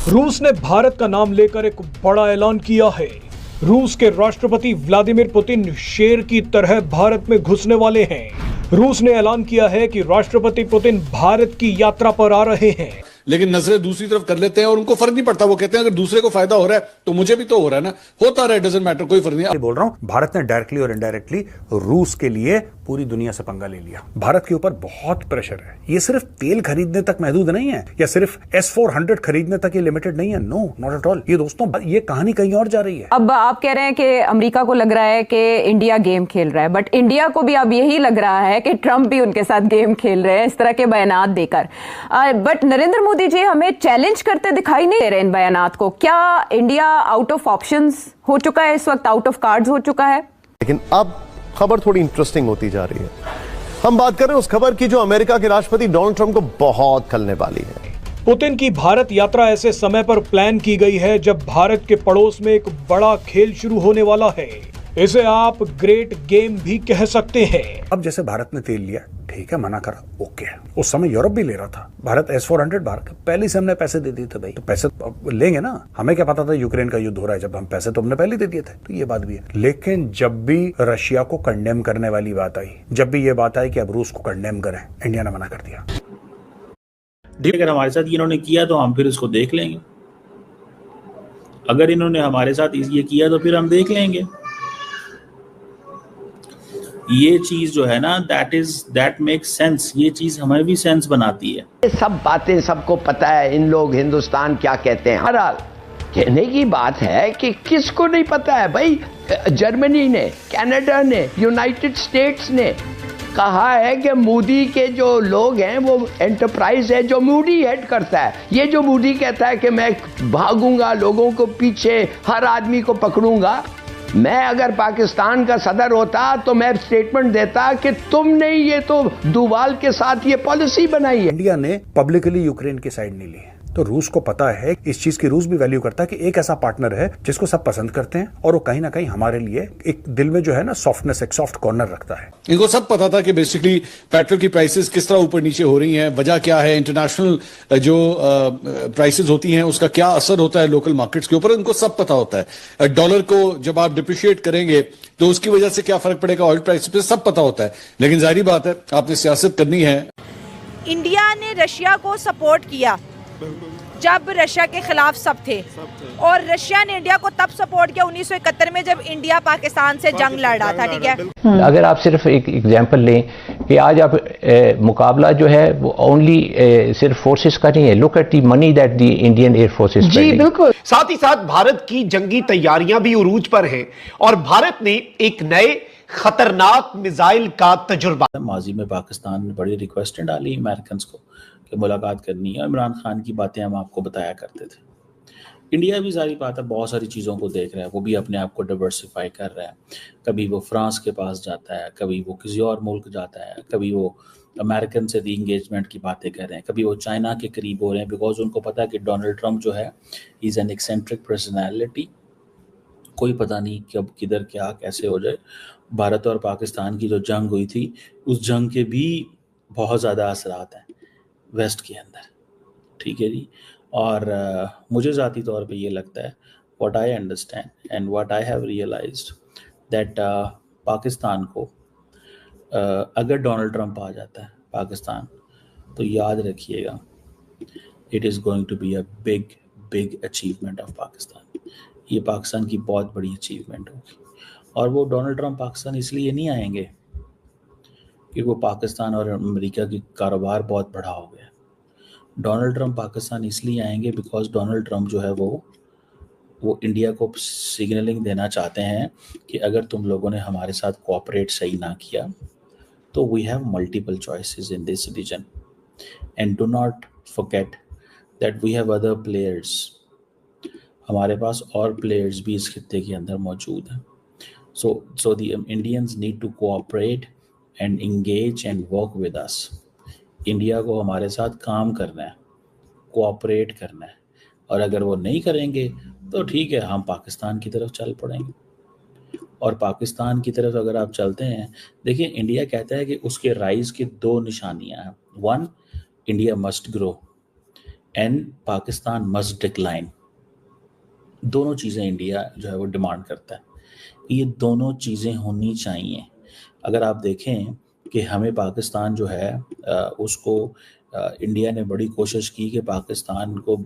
रूस ने भारत का नाम लेकर एक बड़ा ऐलान किया है। रूस के राष्ट्रपति व्लादिमीर पुतिन शेर की तरह भारत में घुसने वाले हैं। रूस ने ऐलान किया है कि राष्ट्रपति पुतिन भारत की यात्रा पर आ रहे हैं। लेकिन नजरें दूसरी तरफ कर लेते हैं और उनको फर्क नहीं पड़ता। वो कहते हैं अगर दूसरे को फायदा हो रहा है तो मुझे भी तो हो रहा है ना, होता रहा है, डजंट मैटर, कोई फर्क नहीं। बोल रहा हूं, भारत ने डायरेक्टली और इनडायरेक्टली रूस के लिए पूरी दुनिया से पंगा ले लिया। भारत के ऊपर बहुत प्रेशर है। ये सिर्फ तेल खरीदने तक महदूद नहीं है या सिर्फ S-400 खरीदने तक ये लिमिटेड नहीं है। No, not at all. ये दोस्तों, ये कहानी कहीं और जा रही है। अब आप कह रहे हैं कि अमेरिका को लग रहा है कि इंडिया गेम खेल रहा है, बट इंडिया को भी अब यही लग रहा है कि ट्रंप भी उनके साथ गेम खेल रहे हैं इस तरह के बयानात देकर। बट नरेंद्र मोदी जी हमें चैलेंज करते दिखाई नहीं दे रहे इन बयानात को। क्या इंडिया आउट ऑफ ऑप्शंस हो चुका है, इस वक्त आउट ऑफ कार्ड्स हो चुका है? लेकिन अब खबर थोड़ी इंटरेस्टिंग होती जा रही है। हम बात कर रहे हैं उस खबर की जो अमेरिका के राष्ट्रपति डोनाल्ड ट्रंप को बहुत खलने वाली है। पुतिन की भारत यात्रा ऐसे समय पर प्लान की गई है जब भारत के पड़ोस में एक बड़ा खेल शुरू होने वाला है। इसे आप ग्रेट गेम भी कह सकते हैं। अब जैसे भारत ने तेल लिया, ठीक है, मना करा, ओके। उस समय यूरोप भी ले रहा था। भारत S-400 भारत पहले से हमने पैसे दे दिए थे भाई, तो पैसे लेंगे ना। हमें क्या पता था यूक्रेन का युद्ध हो रहा है, जब हम पैसे तो हमने पहले दे दिए थे। तो ये बात भी है। लेकिन जब भी रशिया को कंडेम करने वाली बात आई, जब भी ये बात आई कि अब रूस को कंडेम करें, इंडिया ने मना कर दिया। अगर हमारे साथ इन्होंने किया तो हम फिर इसको देख लेंगे। अगर इन्होंने हमारे साथ ये किया तो फिर हम देख लेंगे। ये चीज जो है ना, दैट मेक्स सेंस। ये चीज हमें भी सेंस बनाती है। ये सब बातें सबको पता है। इन लोग हिंदुस्तान क्या कहते हैं। बहरहाल कहने की बात है कि किसको नहीं पता है भाई। जर्मनी ने, कनाडा ने, यूनाइटेड स्टेट्स ने कहा है कि मोदी के जो लोग हैं वो एंटरप्राइज है जो मोदी हेड करता है। ये जो मोदी कहता है कि मैं भागूंगा, लोगों को पीछे, हर आदमी को पकड़ूंगा। मैं अगर पाकिस्तान का सदर होता तो मैं स्टेटमेंट देता कि तुमने ये तो दुवाल के साथ ये पॉलिसी बनाई है। इंडिया ने पब्लिकली यूक्रेन की साइड नहीं ली है, तो रूस को पता है इस चीज की। रूस भी वैल्यू करता है कि एक ऐसा पार्टनर है जिसको सब पसंद करते हैं और वो कहीं ना कहीं हमारे लिए एक दिल में जो है ना सॉफ्टनेस, एक सॉफ्ट कॉर्नर रखता है। इनको सब पता था कि बेसिकली पेट्रोल की प्राइसेस किस तरह ऊपर नीचे हो रही हैं, वजह क्या है, इंटरनेशनल जो प्राइसेस होती हैं उसका क्या असर होता है लोकल मार्केट्स के ऊपर, इनको सब पता होता है। डॉलर को जब आप डिप्रिशिएट करेंगे तो उसकी वजह से क्या फर्क पड़ेगा ऑयल प्राइस पे, सब पता होता है। लेकिन जाहिर बात है आपने सियासत करनी है। इंडिया ने रशिया को सपोर्ट किया जब रशिया के खिलाफ सब थे, और रशिया ने इंडिया को तब सपोर्ट किया 1971 में जब इंडिया पाकिस्तान से जंग लड़ रहा था। ठीक है, अगर आप सिर्फ एक एग्जांपल लें कि आज आप मुकाबला जो है वो ओनली सिर्फ फोर्सेस का नहीं है। Look at the money that the Indian air forces. जी बिल्कुल। साथ ही साथ भारत की जंगी तैयारियां भी उरूज पर हैं और भारत ने एक नए खतरनाक मिसाइल का तजुर्बा। माजी में पाकिस्तान ने बड़ी रिक्वेस्टें डाली अमेरिकन को कि मुलाकात करनी है। इमरान खान की बातें हम आपको बताया करते थे। इंडिया भी सारी बात है, बहुत सारी चीज़ों को देख रहा है। वो भी अपने आप को डाइवर्सिफाई कर रहा है। कभी वो फ्रांस के पास जाता है, कभी वो किसी और मुल्क जाता है, कभी वो अमेरिकन से री इंगेजमेंट की बातें कर रहे हैं, कभी वो चाइना के करीब हो रहे हैं, बिकॉज उनको पता है कि डोनाल्ड ट्रंप जो है इज़ एन एक्सेंट्रिक पर्सनैलिटी। कोई पता नहीं कब किधर क्या कैसे हो जाए। भारत और पाकिस्तान की जो जंग हुई थी, उस जंग के भी बहुत ज़्यादा असरात हैं वेस्ट के अंदर। ठीक है जी। और मुझे ज़ाती तौर पे ये लगता है, what I understand and what I have realized that Pakistan को अगर डोनाल्ड ट्रंप आ जाता है पाकिस्तान, तो याद रखिएगा it is going to be a big achievement of Pakistan. ये पाकिस्तान की बहुत बड़ी अचीवमेंट होगी। और वो डोनाल्ड ट्रंप पाकिस्तान इसलिए नहीं आएंगे कि वो पाकिस्तान और अमेरिका की कारोबार बहुत बड़ा हो गया। डोनाल्ड ट्रंप पाकिस्तान इसलिए आएंगे बिकॉज डोनाल्ड ट्रंप जो है वो इंडिया को सिग्नलिंग देना चाहते हैं कि अगर तुम लोगों ने हमारे साथ कोऑपरेट सही ना किया तो we have multiple choices in this region and do not forget that we have other players. हमारे पास और प्लेयर्स भी इस खित्ते के अंदर मौजूद हैं। So the Indians need to cooperate and engage and work with us. India को हमारे साथ काम करना है, कोऑपरेट करना है, और अगर वो नहीं करेंगे तो ठीक है, हम पाकिस्तान की तरफ चल पड़ेंगे। और पाकिस्तान की तरफ अगर आप चलते हैं, देखिए इंडिया कहता है कि उसके राइज की दो निशानियां हैं। One, India must grow and Pakistan must decline. दोनों चीज़ें इंडिया जो है वो डिमांड करता है, ये दोनों चीज़ें होनी चाहिए। अगर आप देखें कि हमें पाकिस्तान जो है उसको इंडिया ने बड़ी कोशिश की कि पाकिस्तान को